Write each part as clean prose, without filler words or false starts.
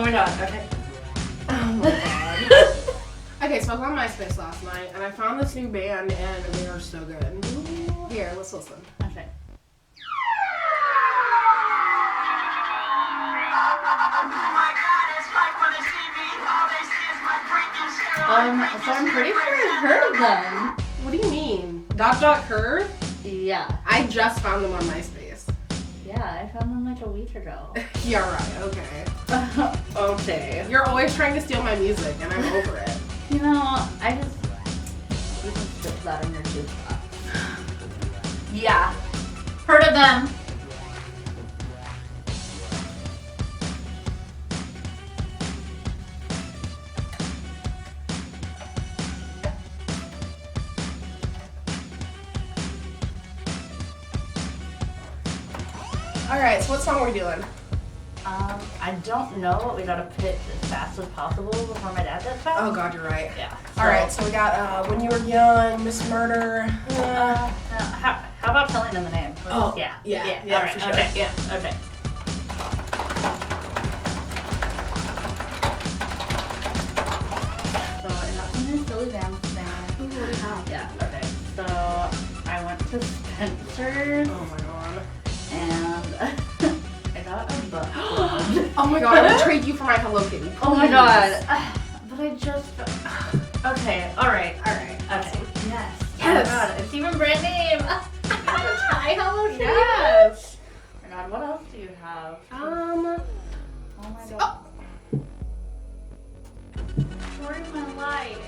my god, okay. Oh my god. Okay, so I was on MySpace last night, and I found this new band, and they are so good. Here, let's listen. Okay. So I'm pretty sure I've heard of them. What do you mean? Curve? Yeah. I just found them on MySpace. Yeah, I found them like a week ago. Yeah, right, okay. Okay. You're always trying to steal my music, and I'm over it. You know, you can stick that in your jukebox. Yeah. Heard of them. Alright, so what song are we doing? I don't know, but we gotta pitch as fast as possible before my dad gets back. Oh god, you're right. Yeah. Alright, so we got When You Were Young, Miss Murder. How about telling them the name? Oh, yeah. Yeah, All right. for sure. Okay. Yeah. Okay. So I got some new Silly Vans thing. Ooh, what do you have? Yeah. Okay. So I went to Spencer's Oh my god. and I got a butt plug. Oh my god, I would trade you for my Hello Kitty. Oh my please. god. But I just. Okay. All right. Alright. Okay. Yes. Yes. Oh my god. It's even brand name. Hi, Hello Kitty. Yes. Oh my god. What else do you have? Oh my god. Story of my life.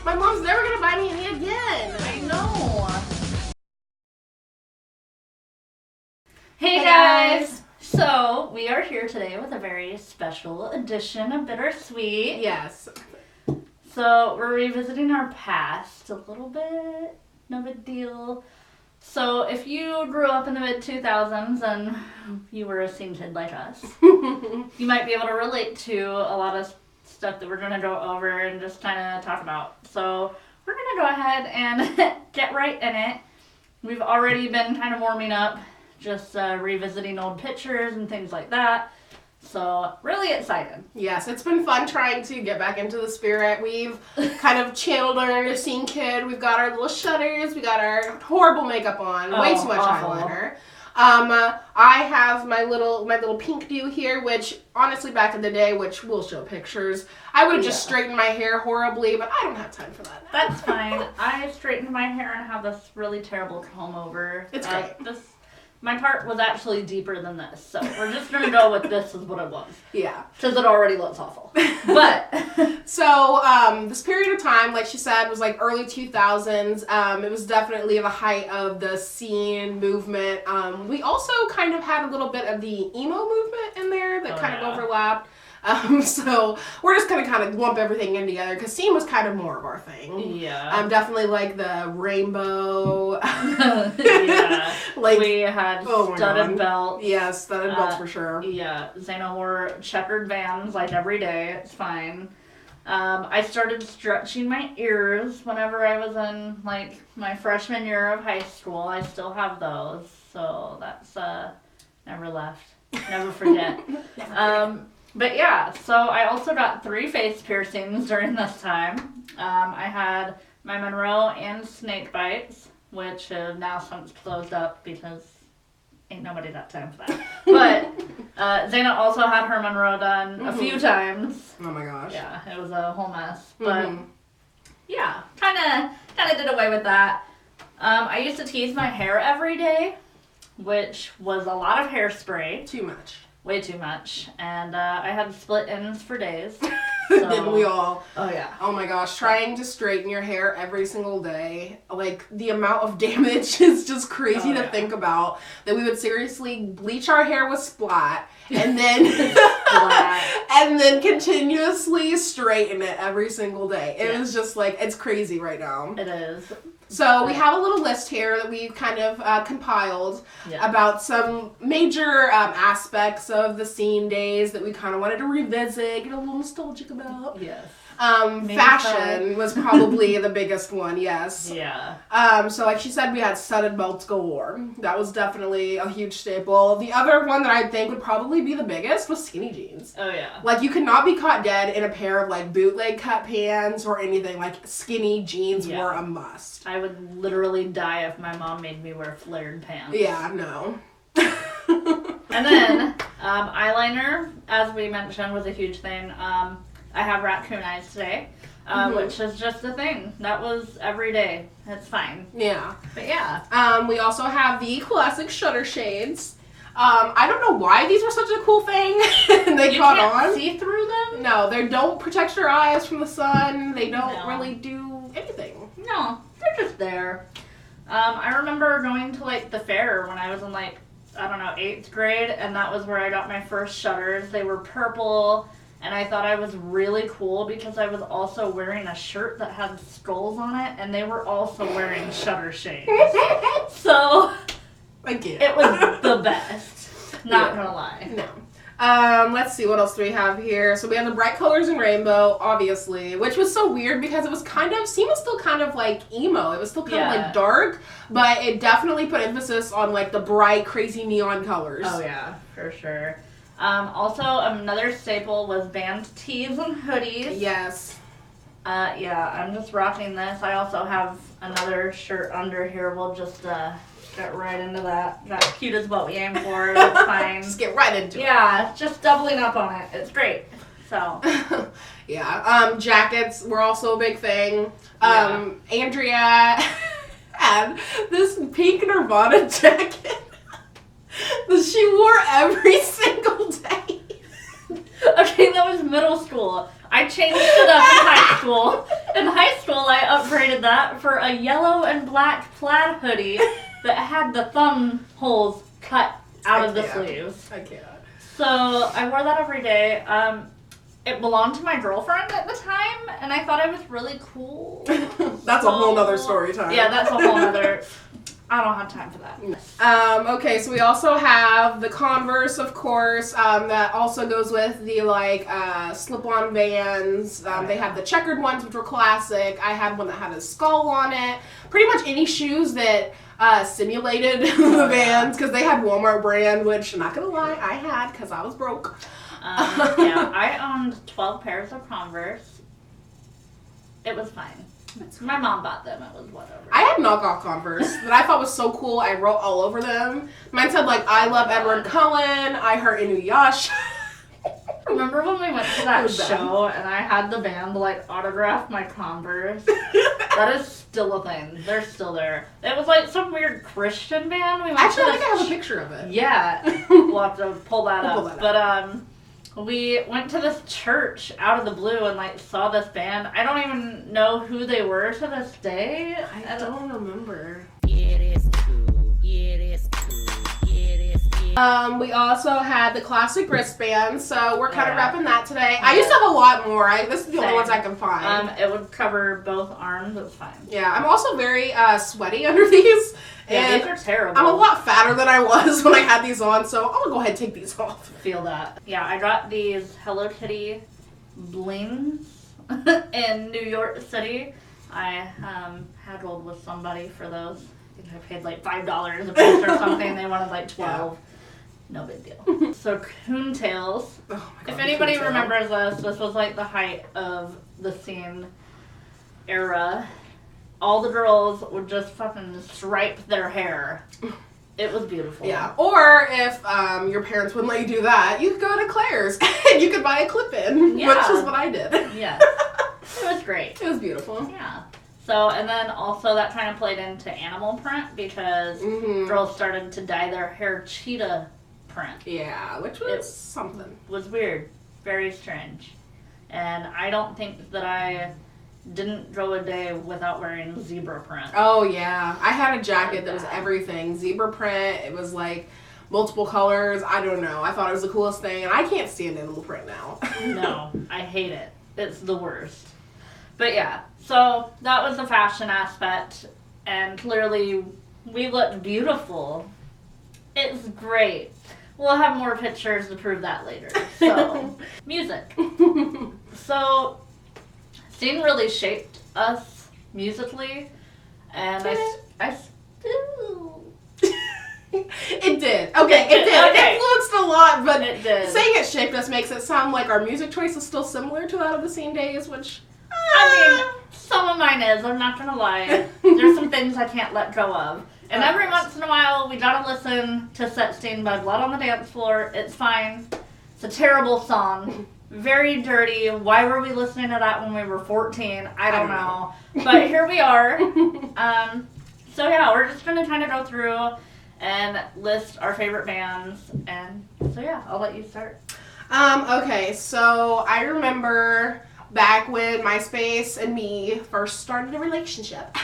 My mom's never gonna buy me any again. I know. Hey Hey, guys. guys. So we are here today with a very special edition of Bittersweet. Yes. So we're revisiting our past a little bit. No big deal. So if you grew up in the mid-2000s and you were a scene kid like us, you might be able to relate to a lot of stuff that we're going to go over and just kind of talk about. So we're going to go ahead and get right in it. We've already been kind of warming up, just revisiting old pictures and things like that. So really excited. Yes, it's been fun trying to get back into the spirit. We've kind of channeled our inner scene kid. We've got our little shutters. We got our horrible makeup on. Way too much awful. eyeliner. I have my little pink do here, which honestly back in the day, which we'll show pictures, I would have just straightened my hair horribly, but I don't have time for that. That's fine. I straightened my hair and have this really terrible comb over. It's great. My part was actually deeper than this, so we're just gonna go with this is what it was. Yeah. Because it already looks awful. But So, this period of time, like she said, was like early 2000s. It was definitely the height of the scene movement. We also kind of had a little bit of the emo movement in there that kind of overlapped. So we're just gonna kind of lump everything in together because scene was kind of more of our thing. yeah. Definitely like the rainbow. Yeah. Like we had studded belts. Yeah, studded belts for sure. Yeah. Zena wore checkered Vans like every day. It's fine. I started stretching my ears whenever I was in like my freshman year of high school. I still have those, so that's never left. Never forget. But yeah, so I also got 3 face piercings during this time. I had my Monroe and snake bites, which have now since closed up because ain't nobody got time for that. But Zena also had her Monroe done a few times. Oh my gosh. Yeah, it was a whole mess. But yeah, kind of did away with that. I used to tease my hair every day, which was a lot of hairspray. Too much. Way too much. And I had split ends for days. Didn't we all? Oh, yeah. Oh my gosh, trying to straighten your hair every single day, like the amount of damage is just crazy to think about. That we would seriously bleach our hair with splat and then and then continuously straighten it every single day. It was just like, it's crazy right now. It is. So we have a little list here that we've kind of compiled about some major aspects of the scene days that we kind of wanted to revisit, get a little nostalgic about. Yes. Fashion was probably the biggest one, yes. Yeah. So like she said, we had studded belts galore. That was definitely a huge staple. The other one that I think would probably be the biggest was skinny jeans. Oh, yeah. Like, you could not be caught dead in a pair of, like, bootleg cut pants or anything. Like, skinny jeans were a must. I would literally die if my mom made me wear flared pants. Yeah, no. And then, eyeliner, as we mentioned, was a huge thing. I have raccoon eyes today, which is just a thing. That was every day. It's fine. Yeah. But yeah. We also have the classic shutter shades. I don't know why these were such a cool thing. They caught on. You can't see through them? No, they don't protect your eyes from the sun. They don't really do anything. No, they're just there. I remember going to, like, the fair when I was in, like, I don't know, 8th grade, and that was where I got my first shutters. They were purple, and I thought I was really cool because I was also wearing a shirt that had skulls on it, and they were also wearing shutter shades. So, it was the best. Not gonna lie. No. Let's see, what else do we have here? So we have the bright colors and rainbow, obviously, which was so weird because it was Seema was still kind of like emo. It was still kind of like dark, but it definitely put emphasis on like the bright, crazy neon colors. Oh yeah, for sure. Also, another staple was band tees and hoodies. Yes. Yeah, I'm just rocking this. I also have another shirt under here. We'll just get right into that. That's cute as what we aim for. It's fine. Just get right into it. Yeah, just doubling up on it. It's great. So. Yeah. Jackets were also a big thing. Andrea had this pink Nirvana jacket that she wore every single day. Okay, that was middle school. I changed it up in high school. In high school, I upgraded that for a yellow and black plaid hoodie that had the thumb holes cut out of the sleeves. I can't. So I wore that every day. It belonged to my girlfriend at the time, and I thought it was really cool. That's a whole nother story time. Yeah, that's a whole nother. I don't have time for that. Okay, so we also have the Converse, of course, that also goes with the, like, slip-on Vans. They have the checkered ones, which were classic. I had one that had a skull on it. Pretty much any shoes that simulated the Vans, because they had Walmart brand, which, I'm not gonna lie, I had, because I was broke. Yeah, I owned 12 pairs of Converse. It was fine. My mom bought them. It was whatever. I had knockoff Converse that I thought was so cool. I wrote all over them. Mine said, like, I love Edward Cullen. I heard Inuyasha. Remember when we went to that show and I had the band, like, autograph my Converse? That is still a thing. They're still there. It was, like, some weird Christian band. We went Actually, to I think I have a picture of it. Yeah. We'll have to pull that up. Pull that But, we went to this church out of the blue and, like, saw this band. I don't even know who they were to this day. I don't remember. We also had the classic wristbands, so we're kind of wrapping that today. I used to have a lot more. This is the only ones I can find. It would cover both arms. It's fine. Yeah, I'm also very sweaty under these. Yeah, and these are terrible. I'm a lot fatter than I was when I had these on, so I'm gonna go ahead and take these off. Feel that. Yeah, I got these Hello Kitty blings in New York City. I haggled with somebody for those. I think I paid like $5 a piece or something. They wanted like 12. Yeah. No big deal. So coontails. Oh my God, if anybody remembers this was like the height of the scene era. All the girls would just fucking stripe their hair. It was beautiful. Yeah. Or if your parents wouldn't let you do that, you could go to Claire's and you could buy a clip-in, which is what I did. Yeah. It was great. It was beautiful. Yeah. So, and then also that kind of played into animal print because girls started to dye their hair cheetah print. Yeah, which was something. Was weird. Very strange. And I don't think that I didn't go a day without wearing zebra print. Oh yeah, I had a jacket that was everything. Zebra print, it was like multiple colors, I don't know. I thought it was the coolest thing, and I can't stand animal print now. No, I hate it. It's the worst. But yeah, so that was the fashion aspect, and clearly we looked beautiful. It's great. We'll have more pictures to prove that later. So, music. So, Scene really shaped us musically, and I still... It did. Okay, it did. Okay. It influenced a lot, but It did. saying it shaped us makes it sound like our music choice is still similar to that of the Scene Days, which... I mean, some of mine is, I'm not gonna lie. There's some things I can't let go of. And every once in a while, we gotta listen to Set Stained by Blood on the Dance Floor. It's fine. It's a terrible song. Very dirty. Why were we listening to that when we were 14? I don't know. But here we are. So yeah, we're just gonna kind of go through and list our favorite bands. And so yeah, I'll let you start. Okay, so I remember back when MySpace and me first started a relationship.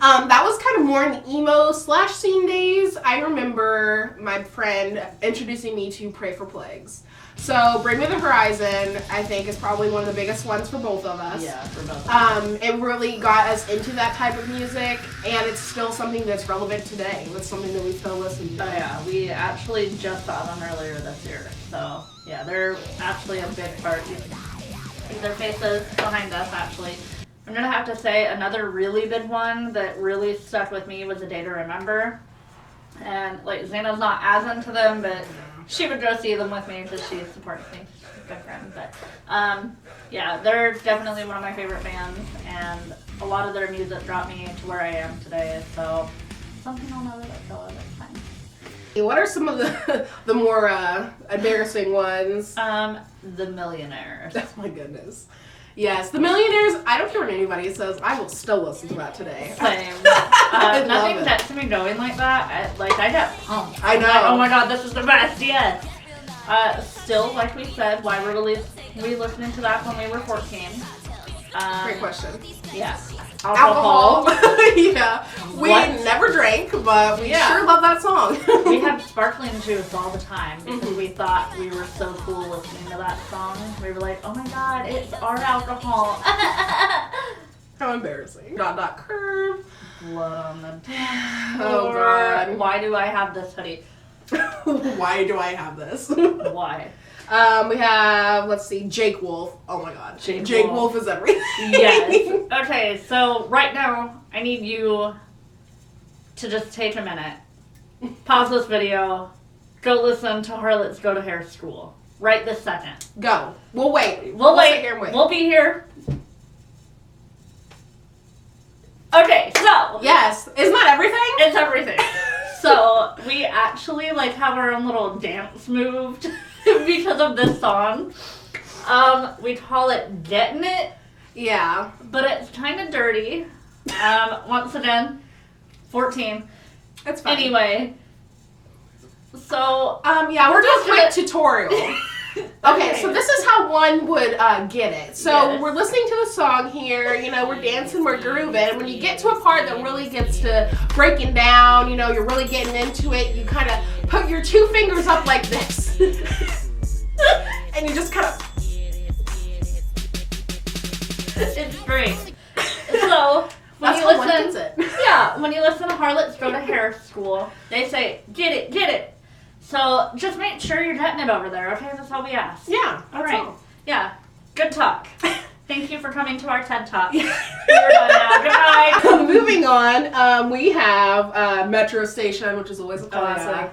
That was kind of more in the emo / scene days. I remember my friend introducing me to Pray for Plagues. So Bring Me the Horizon, I think, is probably one of the biggest ones for both of us. Yeah, for both of us. It really got us into that type of music, and it's still something that's relevant today. It's something that we still listen to. Oh yeah, we actually just saw them earlier this year. So yeah, they're actually a big part. You can see their faces behind us actually. I'm gonna have to say another really big one that really stuck with me was A Day to Remember. And like Xana's not as into them, but she would go see them with me because she supports me. She's a good friend. But yeah, they're definitely one of my favorite bands, and a lot of their music brought me to where I am today. So something I'll never let go of. It's fine. What are some of the more embarrassing ones? The Millionaires. Oh my goodness. Yes, The Millionaires, I don't care what anybody says, I will still listen to that today. Same. I love Nothing it. gets me going like that. I get pumped. I I'm know. like, oh my god, this is the best, yes. Still, like we said, why were we listening to that when we were 14? Great question. Yeah. Alcohol. Yeah. We What? never drank, but we Yeah. sure love that song. We had sparkling juice all the time because we thought we were so cool listening to that song. We were like, oh my god, it's our alcohol. How embarrassing. Dot curve. Blood on the Oh god. Why do I have this hoodie? Why do I have this? Why? We have, let's see, Jake Wolf. Oh my god. Jake Wolf is everything. Yes. Okay, so right now, I need you to just take a minute, pause this video, go listen to Harlots Go to Hair School. Right this second. Go. We'll wait. We'll sit wait. here and wait. We'll be here. Okay, so. Yes. Isn't that everything? It's everything. So, we actually, have our own little dance move because of this song. We call it Getting It. Yeah. But it's kind of dirty. Once again, 14. That's fine. Anyway, so yeah, we're doing a quick gonna- tutorial. Okay, so this is how one would get it. So Yes. we're listening to the song here, we're dancing, we're grooving. When you get to a part that really gets to breaking down, you're really getting into it, you kind of put your 2 fingers up like this. And you just kind of... it's great. So when That's you how one gets listen, it. yeah, when you listen to Harlots Go to Hair School, they say get it, get it. So just make sure you're getting it over there, okay? That's all we ask. Yeah, All that's right. all. Yeah. Good talk. Thank you for coming to our TED Talk. We're done now. Goodbye. Moving on, we have Metro Station, which is always a classic.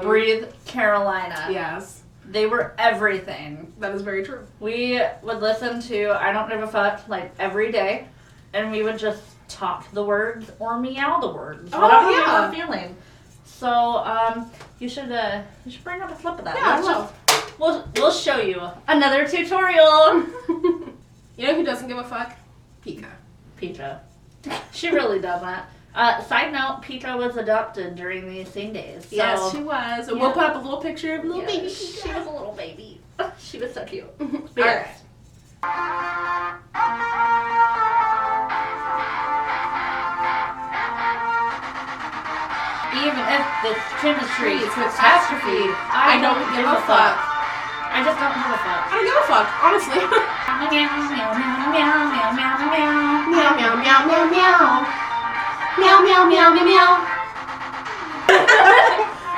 Breathe, Carolina. Yes, They were everything. that is very true. We would listen to I Don't Give a Fuck every day, and we would just talk the words or meow the words. Oh, whatever yeah. we were feeling. So you should bring up a clip of that. Yeah, Let's we'll show you another tutorial. You know who doesn't give a fuck? Pika. Pika. She really doesn't. Side note, Pika was adopted during these Scene Days. So, Yes, she was. And we'll put up a little picture of little baby Pika. She was a little baby. She was so cute. All Yes. Even if this chemistry is catastrophe, I don't give a fuck. I just don't give a fuck. I don't give a fuck, honestly. Meow, meow, meow, meow, meow, meow, meow. Meow, meow, meow, meow, meow. Meow, meow, meow, meow, meow.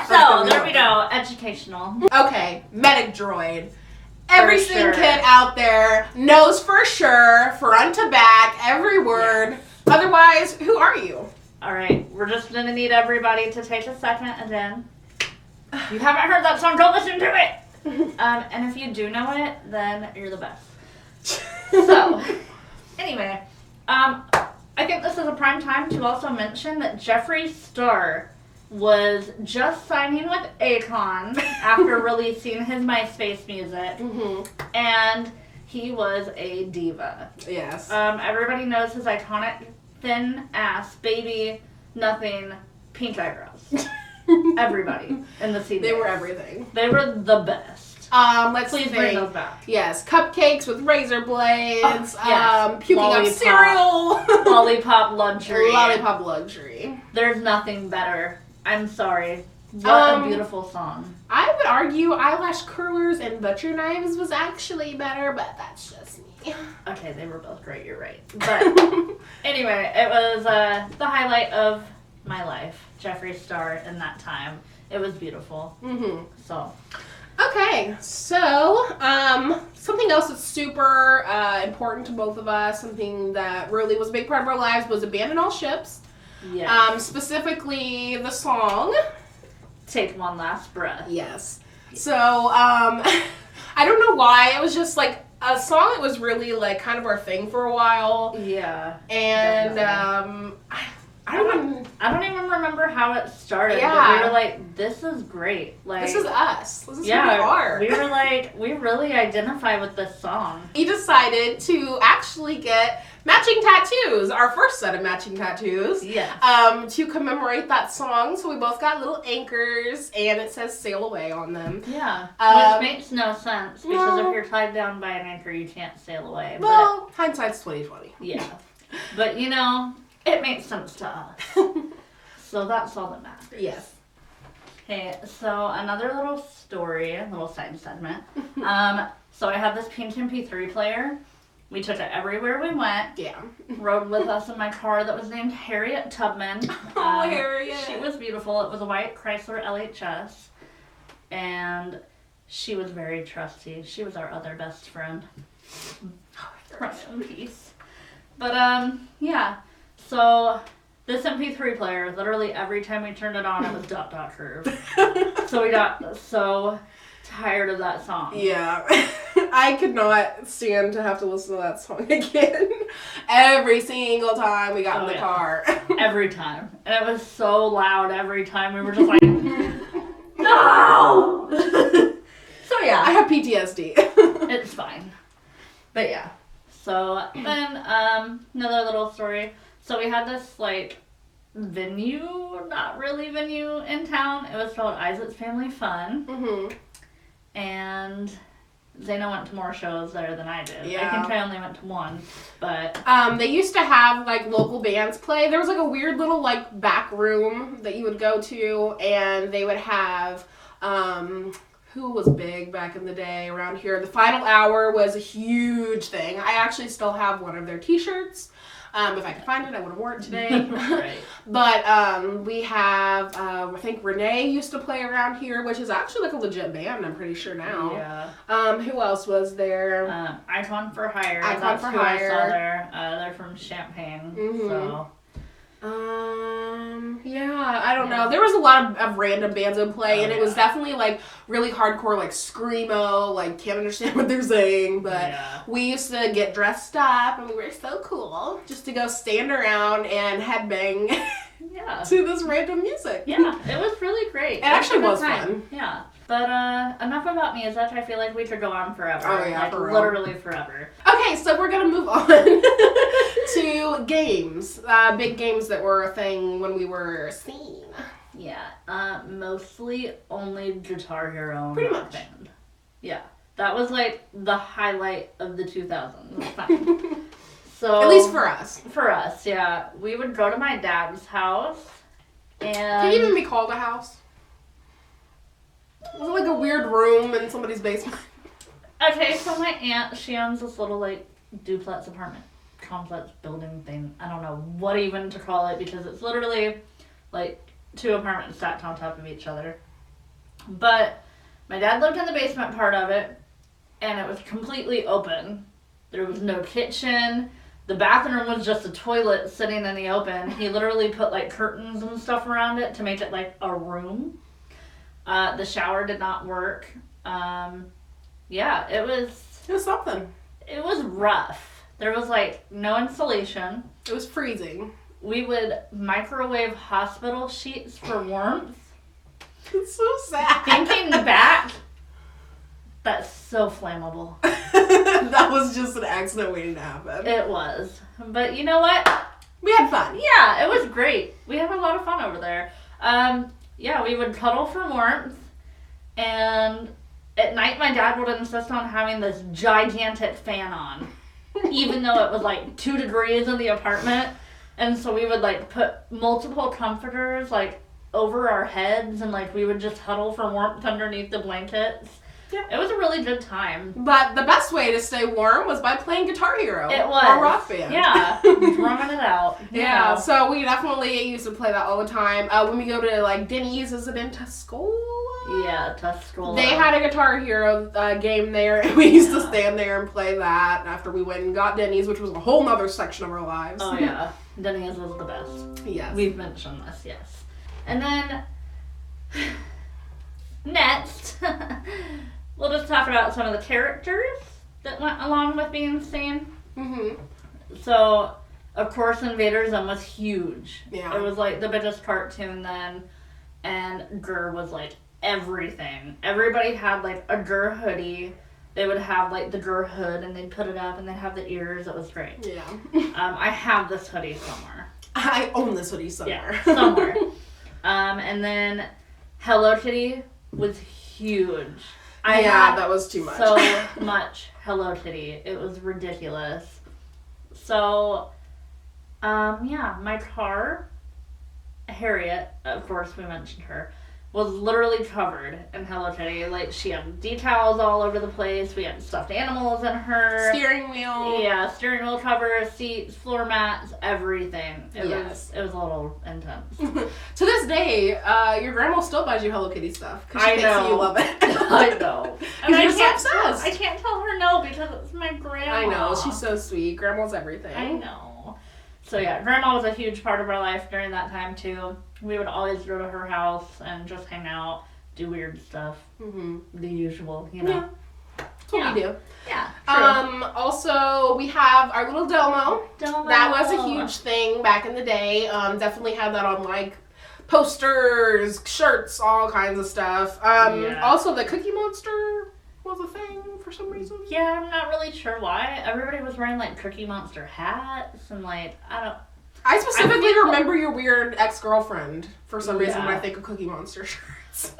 So, there we go. Educational. Okay, Medic Droid. Every single kid out there knows for sure, front to back, every word. Yeah. Otherwise, who are you? All right, we're just going to need everybody to take a second again. If you haven't heard that song, go listen to it. And if you do know it, then you're the best. So, anyway, I think this is a prime time to also mention that Jeffree Star was just signing with Akon after releasing his MySpace music, and he was a diva. Yes. Everybody knows his iconic thin ass, baby, nothing, pink eyebrows. Everybody in the scene. They were everything. They were the best. Please bring those back. Yes, cupcakes with razor blades. Yes. Puking up cereal. Lollipop luxury. Lollipop luxury. There's nothing better. I'm sorry. What a beautiful song. I would argue eyelash curlers and butcher knives was actually better, but that's just me. Okay, they were both great. You're right. But anyway, it was the highlight of my life. Jeffree Star in that time. It was beautiful. So. Okay, so something else that's super important to both of us, something that really was a big part of our lives, was Abandon All Ships. Yes. Specifically the song Take One Last Breath. Yes. So I don't know why, it was just like a song that was really like kind of our thing for a while. Yeah. And I don't even remember how it started. Yeah. But we were like, this is great. Like, this is us. This is who we are. We were like, we really identify with this song. We decided to actually get matching tattoos, our first set of matching tattoos. Yes. To commemorate that song. So we both got little anchors, and it says "Sail Away" on them. Yeah. Which makes no sense, because if you're tied down by an anchor, you can't sail away. Well, hindsight's 20/20. Yeah. But it makes sense to us. So that's all that matters. Yes. Okay, so another little story, a little side segment. So I had this pink MP3 player. We took it everywhere we went. Yeah. Rode with us in my car that was named Harriet Tubman. Oh, Harriet. She was beautiful. It was a white Chrysler LHS. And she was very trusty. She was our other best friend. Rest in peace. But, yeah. So, this MP3 player, literally every time we turned it on, it was ... curve. So we got so tired of that song. Yeah. I could not stand to have to listen to that song again. Every single time we got in the car. Every time. And it was so loud every time. We were just like, no! So yeah. I have PTSD. It's fine. But yeah. So then, another little story. So we had this, venue, not really venue in town. It was called Isaac's Family Fun. And Zayna went to more shows there than I did. Yeah. I think I only went to one, but... they used to have, local bands play. There was, a weird little, back room that you would go to, and they would have, who was big back in the day around here? The Final Hour was a huge thing. I actually still have one of their t-shirts. If I could find it, I would have worn it today. Right. But we have, I think Renee used to play around here, which is actually a legit band, I'm pretty sure now. Yeah. Who else was there? Icon for Hire. Icon That's for who Hire. I saw there. They're from Champaign. So. Yeah, I don't know. There was a lot of random bands in play, and it was definitely, really hardcore, screamo, can't understand what they're saying, but we used to get dressed up, and we were so cool, just to go stand around and headbang to this random music. Yeah, it was really great. It actually was fun. Yeah. But enough about music. I feel like we could go on forever. Oh, yeah, for real. Literally forever. Okay, so we're going to move on to games. Big games that were a thing when we were seen. Yeah. Mostly only Guitar Hero. Pretty much. Band. Yeah. That was the highlight of the 2000s. So, at least for us. For us, yeah. We would go to my dad's house. And Can it even be called a house? Was it a weird room in somebody's basement? Okay, so my aunt, she owns this little duplex apartment complex building thing. I don't know what even to call it, because it's literally 2 apartments stacked on top of each other. But my dad lived in the basement part of it, and it was completely open. There was no kitchen. The bathroom was just a toilet sitting in the open. He literally put like curtains and stuff around it to make it like a room. The shower did not work. Yeah, it was something. It was rough. There was like no insulation. It was freezing. We would microwave hospital sheets for warmth. It's so sad. Thinking back, that's so flammable. That was just an accident waiting to happen. It was. But you know what? We had fun. Yeah, it was great. We had a lot of fun over there. Yeah, we would cuddle for warmth. And at night, my dad would insist on having this gigantic fan on. Even though it was like 2 degrees in the apartment. And so we would like put multiple comforters like over our heads. And like we would just huddle for warmth underneath the blankets. Yeah. It was a really good time. But the best way to stay warm was by playing Guitar Hero. It was. Or Rock Band. Yeah. Drumming it out. Yeah. So we definitely used to play that all the time. When we go to like Denny's, is it in Tuscola? Yeah, Tuscola. They had a Guitar Hero game there, and we used to stand there and play that after we went and got Denny's, which was a whole nother section of our lives. Oh, yeah. Denny's was the best. Yes. We've mentioned this, yes. And then, next, we'll just talk about some of the characters that went along with being seen. Mm-hmm. So, of course, Invader Zim was huge. Yeah. It was like the biggest cartoon then, and Grr was like everything. Everybody had like a Grr hoodie. They would have like the Grr hood and they'd put it up and they'd have the ears. It was great. Yeah. I have this hoodie somewhere. I own this hoodie somewhere. Yeah, somewhere. And then Hello Kitty was huge. That was too much. So much Hello Kitty. It was ridiculous. So, my car, Harriet, of course we mentioned her, was literally covered in Hello Kitty. Like, she had decals all over the place. We had stuffed animals in her. Steering wheel. Yeah, steering wheel covers, seats, floor mats, everything. It was a little intense. To this day, your grandma still buys you Hello Kitty stuff. Because she thinks you love it. I know. And you're so obsessed. I can't tell her no because it's my grandma. I know. She's so sweet. Grandma's everything. I know. So yeah, grandma was a huge part of our life during that time too. We would always go to her house and just hang out, do weird stuff. Mm-hmm. The usual, you know. Yeah. That's what we do. Yeah. True. Also, we have our little Domo. Domo. That was a huge thing back in the day. Definitely had that on like posters, shirts, all kinds of stuff. Also, the Cookie Monster was a thing for some reason. Yeah, I'm not really sure why. Everybody was wearing like Cookie Monster hats and like I specifically remember your weird ex-girlfriend for some reason when I think of Cookie Monster shirts.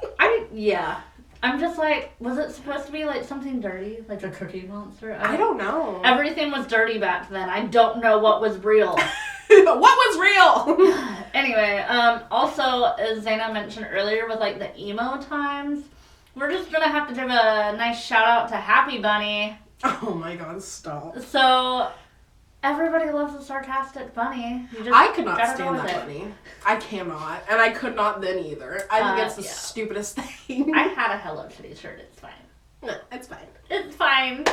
I'm just like, was it supposed to be like something dirty? Like a Cookie Monster? I don't know. Everything was dirty back then. I don't know what was real. What was real? Anyway, also, as Zaina mentioned earlier with like the emo times, we're just gonna have to give a nice shout out to Happy Bunny. Oh my god, stop. So, everybody loves a sarcastic bunny. I could not stand that bunny. I cannot. And I could not then either. I think it's the stupidest thing. I had a Hello Kitty shirt. It's fine. No, it's fine. It's fine.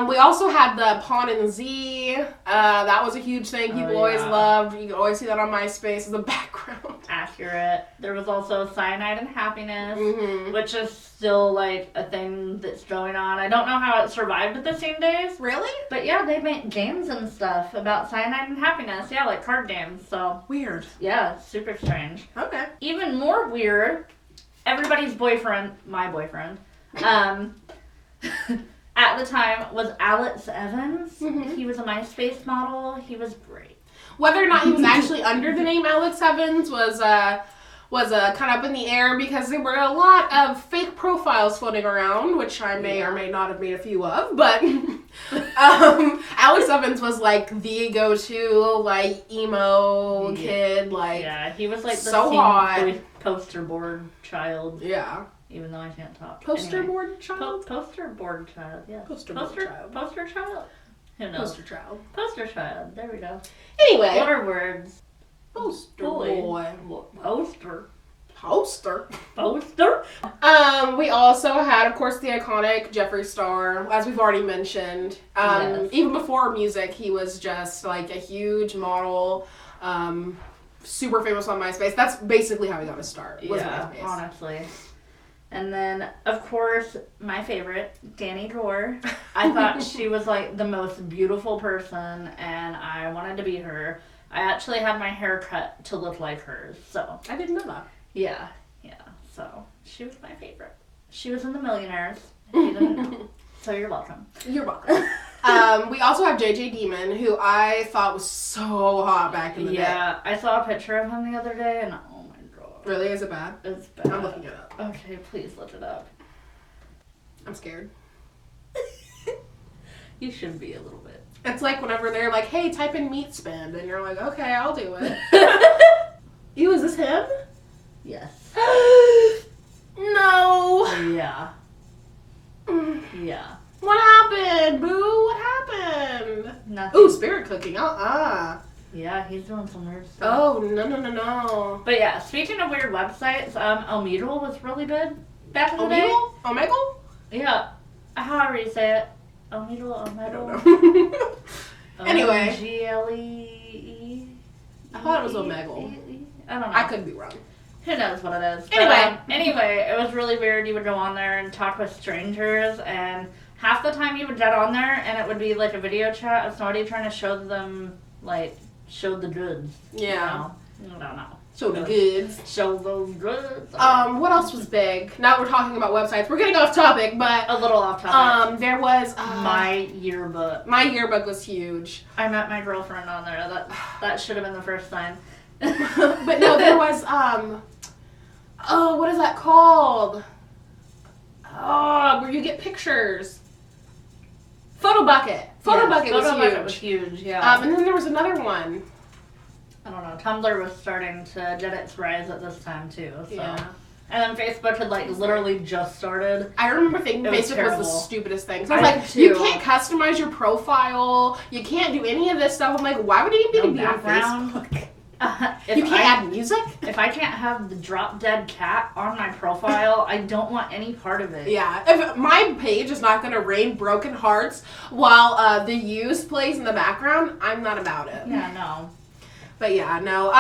We also had the Pawn and Z. That was a huge thing people always loved. You could always see that on MySpace as a background. Accurate. There was also Cyanide and Happiness, which is still like a thing that's going on. I don't know how it survived the same days. Really? But yeah, they make games and stuff about Cyanide and Happiness. Yeah, like card games. So weird. Yeah, super strange. Okay. Even more weird, everybody's boyfriend, my boyfriend, at the time was Alex Evans. He was a MySpace model. He was great. Whether or not he was actually under the name Alex Evans was kind of up in the air because there were a lot of fake profiles floating around, which I may or may not have made a few of, but Alex Evans was like the go-to like emo kid, like he was like the so hot poster board child. Yeah. Even though I can't talk. Poster board child? Poster board child, yeah. Poster child. Poster child? Who knows? Poster child. Poster child. There we go. Anyway. What are words? Poster boy. Poster. Poster. We also had, of course, the iconic Jeffree Star, as we've already mentioned. Yes. Even before music, he was just like a huge model, super famous on MySpace. That's basically how he got his start. Was MySpace. Honestly. And then, of course, my favorite, Danny Rawr. I thought she was like the most beautiful person, and I wanted to be her. I actually had my hair cut to look like hers, so. I didn't know that. Yeah. So, she was my favorite. She was in The Millionaires. If you didn't know. So, you're welcome. You're welcome. We also have JJ Demon, who I thought was so hot back in the day. Yeah, I saw a picture of him the other day, and oh my god. Really? Is it bad? It's bad. I'm looking it up. Okay, please look it up. I'm scared. You should be a little bit. It's like whenever they're like, hey, type in meat spam, and you're like, okay, I'll do it. Ew, is this him? Yes. No. Yeah. Yeah. What happened, boo? What happened? Nothing. Ooh, spirit cooking. Yeah, he's doing some weird stuff. Oh, no. But yeah, speaking of weird websites, Omegle was really good back in the day. Omegle? Yeah. However you say it. Omegle. I don't know. Anyway. Omegle. I thought it was Omegle. I don't know. I could be wrong. Who knows what it is. Anyway. But, anyway, it was really weird. You would go on there and talk with strangers, and half the time you would get on there, and it would be like a video chat of somebody trying to show them, like, show the goods. Yeah. You know? I don't know. Show the goods. Show those goods. What else was big? Now we're talking about websites. We're getting off topic, but a little off topic. There was my yearbook. My yearbook was huge. I met my girlfriend on there. That should have been the first time. But no, there was what is that called? Oh, where you get pictures. Photo bucket. Photo bucket was huge. Yeah. And then there was another one. I don't know. Tumblr was starting to get its rise at this time too. So. Yeah. And then Facebook had like literally just started. I remember thinking Facebook was the stupidest thing. So I was like, you can't customize your profile. You can't do any of this stuff. I'm like, why would you need to be on Facebook? You can't add music? If I can't have the drop dead cat on my profile, I don't want any part of it. Yeah. If my page is not going to rain broken hearts while the used plays in the background, I'm not about it. Yeah, no. But yeah, no.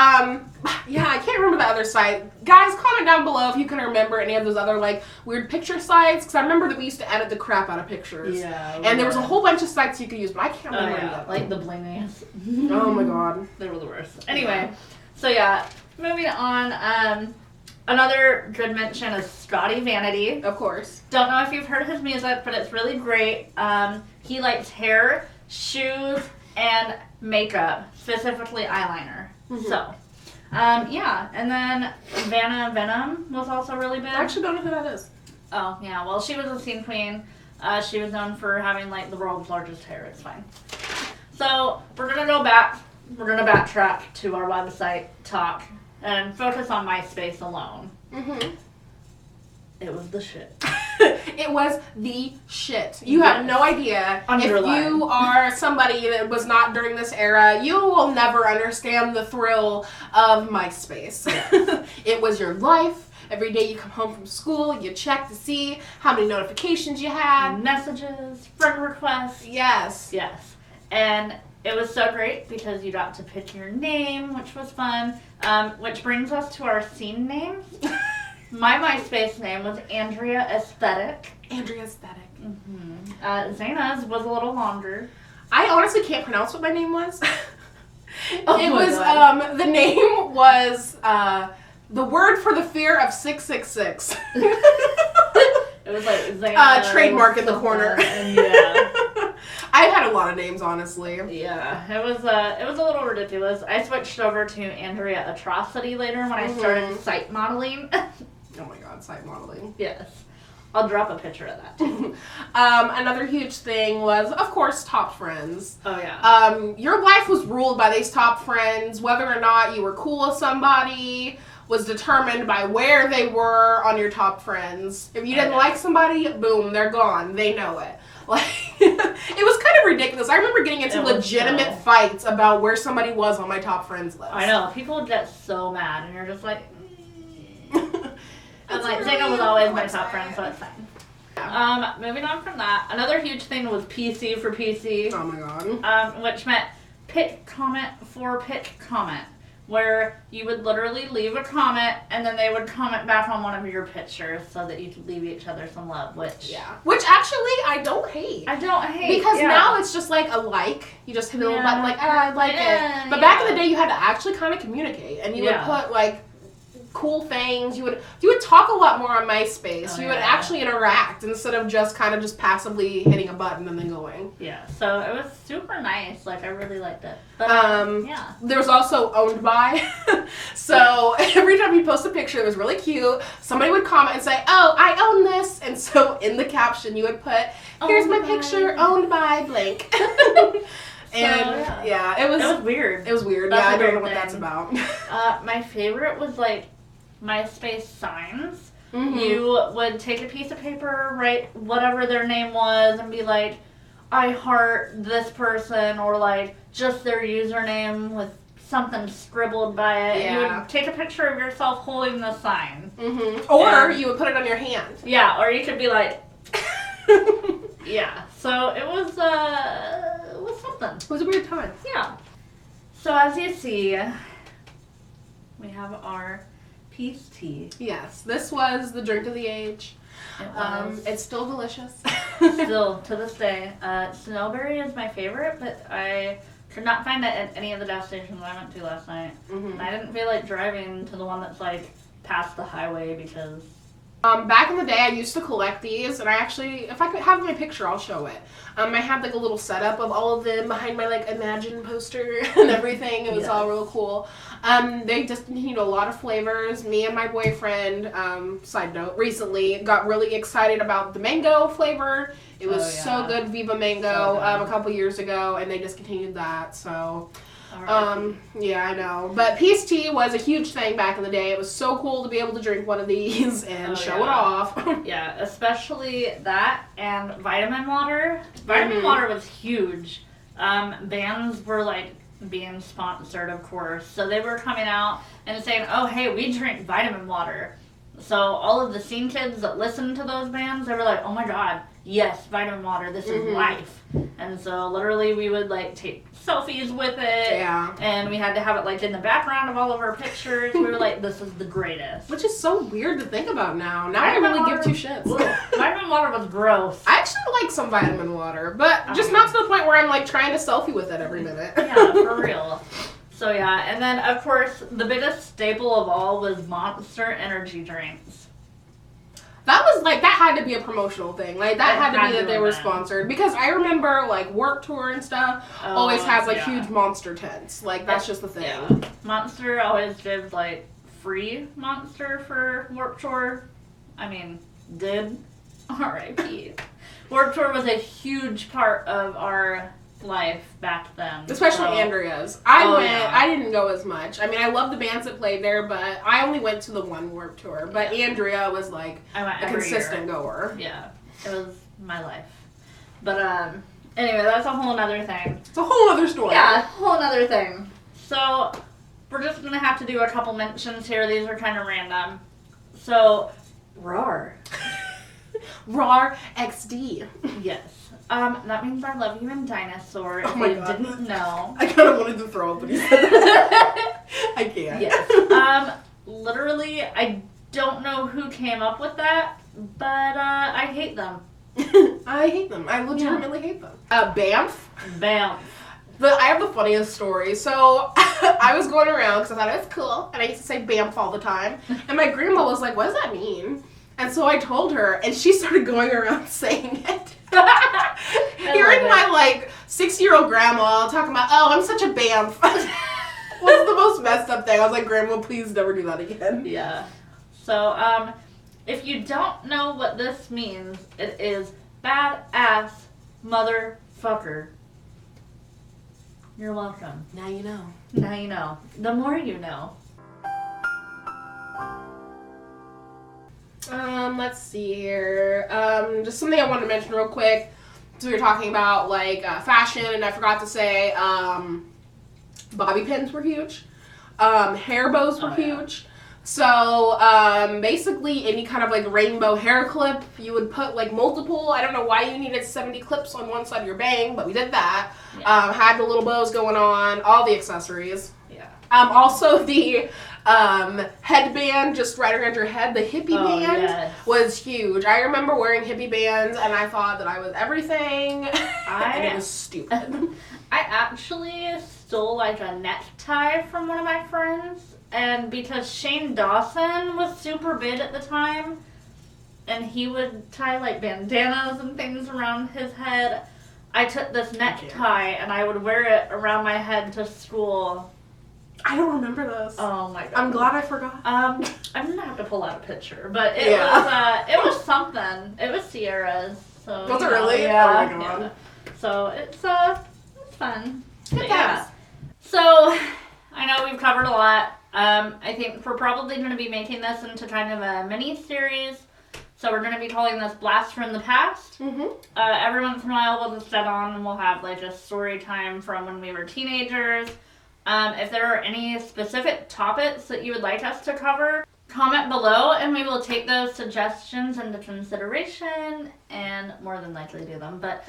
Yeah, I can't remember the other site. Guys, comment down below if you can remember any of those other, like, weird picture sites. Because I remember that we used to edit the crap out of pictures. Yeah. And there was a whole bunch of sites you could use, but I can't remember any of them. Like the blingies. Oh my god. They were the worst. Anyway, so yeah, moving on. Another good mention is Scotty Vanity. Of course. Don't know if you've heard his music, but it's really great. He likes hair, shoes, and makeup, specifically eyeliner. Mm-hmm. So, yeah. And then Vanna Venom was also really big. I actually don't know who that is. Oh, yeah. Well, she was a scene queen. She was known for having, like, the world's largest hair. It's fine. So, we're going to go back. We're going to backtrack to our website talk and focus on MySpace alone. Mm-hmm. It was the shit. It was the shit. You have no idea. Underline. If you are somebody that was not during this era, you will never understand the thrill of MySpace. Yes. It was your life. Every day you come home from school, you check to see how many notifications you had. Messages, friend requests. Yes. Yes. And it was so great because you got to pick your name, which was fun. Which brings us to our scene names. My MySpace name was Andrea Aesthetic. Andrea Aesthetic. Mm-hmm. Zana's was a little longer. I honestly can't pronounce what my name was. God. The name was, the word for the fear of 666. It was like Zana. Trademark in the corner. Yeah. I've had a lot of names, honestly. Yeah, it was a little ridiculous. I switched over to Andrea Atrocity later when I started site modeling. Oh my god, site modeling. Yes. I'll drop a picture of that too. Another huge thing was, of course, top friends. Oh yeah. Your life was ruled by these top friends. Whether or not you were cool with somebody was determined by where they were on your top friends. If you didn't like somebody, boom, they're gone. They know it. Like, it was kind of ridiculous. I remember getting into legitimate fights about where somebody was on my top friends list. I know. People would get so mad, and you're just like... And That's like really Zayna was always my website. top friend, so it's fine. Yeah. Moving on from that, another huge thing was PC for PC. Oh my god. Which meant pick comment for pick comment, where you would literally leave a comment and then they would comment back on one of your pictures so that you could leave each other some love, which Which actually I don't hate. Because now it's just like a like. You just hit a little button like, I like it. But back in the day you had to actually kind of communicate, and you would put like cool things. You would talk a lot more on MySpace. You would actually interact instead of just kind of just passively hitting a button and then going. Yeah, so it was super nice. Like, I really liked it. But, there was also owned by. So every time you post a picture that was really cute, somebody would comment and say, oh, I own this. And so in the caption you would put, here's my picture, owned by blank. And it was weird. It was weird. That's I don't know what that's about. My favorite was like MySpace signs. Mm-hmm. You would take a piece of paper, write whatever their name was, and be like, I heart this person, or like just their username with something scribbled by it. Yeah. You would take a picture of yourself holding the sign. Mm-hmm. Or you would put it on your hand. Yeah, or you could be like, yeah. So it was something. It was a weird time. Yeah. So as you see, we have our peace tea. Yes, this was the drink of the age. It was. It's still delicious. Still, to this day. Snowberry is my favorite, but I could not find it at any of the gas stations I went to last night. Mm-hmm. And I didn't feel like driving to the one that's like past the highway because... Back in the day, I used to collect these, and I actually, if I could have my picture, I'll show it. I had like a little setup of all of them behind my like Imagine poster and everything. It was all real cool. They discontinued a lot of flavors. Me and my boyfriend, side note, recently got really excited about the mango flavor. It was so good, Viva Mango, So a couple years ago, and they discontinued that. So. Right. I know. But peace tea was a huge thing back in the day. It was so cool to be able to drink one of these and show it off. Yeah, especially that and vitamin water. Vitamin water was huge. Bands were like being sponsored, of course. So they were coming out and saying, oh, hey, we drink vitamin water. So all of the scene kids that listened to those bands, they were like, oh my god, yes, vitamin water, this is life. And so literally we would like take selfies with it. Yeah. And we had to have it like in the background of all of our pictures. We were like, this is the greatest. Which is so weird to think about now. Now I really give two shits. Vitamin water was gross. I actually like some vitamin water, but just not to the point where I'm like trying to selfie with it every minute. Yeah, for real. So yeah, and then of course the biggest staple of all was Monster energy drinks. That was like, that had to be a promotional thing. Like, that had to be that they were sponsored. Because I remember, like, Warped Tour and stuff always has, like, huge Monster tents. Like, that's just the thing. Yeah. Monster always did, like, free Monster for Warped Tour. I mean, did. R.I.P. Warped Tour was a huge part of our life back then. Especially Andrea's. I didn't go as much. I mean, I love the bands that played there, but I only went to the one Warped Tour. But Andrea was like a consistent goer. Yeah, it was my life. But anyway, that's a whole other thing. It's a whole other story. Yeah, whole other thing. So we're just gonna have to do a couple mentions here. These are kind of random. So Rawr. Rawr.xD. Yes. That means I love you in dinosaur. If you didn't know. I kind of wanted to throw up when you said that. I can't. Yes. Literally, I don't know who came up with that, but I hate them. I hate them. I legitimately hate them. Banff. Banff. I have the funniest story. So I was going around because I thought it was cool, and I used to say Banff all the time. And my grandma was like, "What does that mean?" And so I told her, and she started going around saying it. Hearing my like 6-year-old grandma talking about, "Oh, I'm such a Banff," was the most messed up thing. I was like, "Grandma, please never do that again." Yeah. So if you don't know what this means, it is badass motherfucker. You're welcome. Now you know. Now you know. The more you know. Let's see here. Just something I wanted to mention real quick. So we were talking about like fashion, and I forgot to say bobby pins were huge. Hair bows were huge. So, basically any kind of like rainbow hair clip, you would put like multiple, I don't know why you needed 70 clips on one side of your bang, but we did that. Yeah. Had the little bows going on, all the accessories. Yeah. Also the headband just right around your head, the hippie band yes. was huge. I remember wearing hippie bands and I thought that I was everything and it was stupid. I actually stole like a necktie from one of my friends, and because Shane Dawson was super big at the time and he would tie like bandanas and things around his head, I took this necktie and I would wear it around my head to school. I don't remember this. Oh my god. I'm glad I forgot. I'm gonna have to pull out a picture, but it was something. It was Sierra's. So Was it really? Yeah. Oh my god. Yeah. So it's fun. Good But times. So I know we've covered a lot. I think we're probably going to be making this into kind of a mini series. So we're going to be calling this Blast from the Past. Mm-hmm. Every once in a while we'll just sit on and we'll have like a story time from when we were teenagers. If there are any specific topics that you would like us to cover, comment below and we will take those suggestions into consideration and more than likely do them. But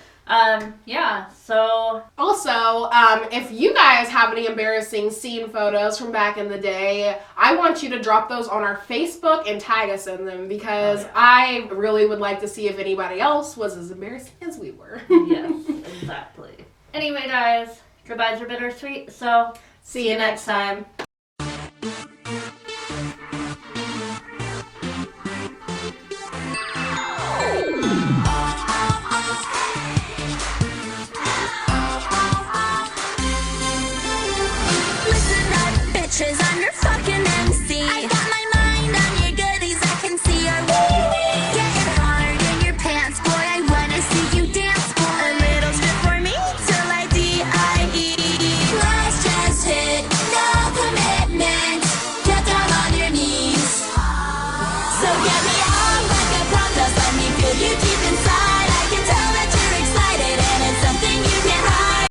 yeah, so also, if you guys have any embarrassing scene photos from back in the day, I want you to drop those on our Facebook and tag us in them because I really would like to see if anybody else was as embarrassing as we were. yes, exactly. Anyway, guys, goodbyes are bittersweet, so See you next time.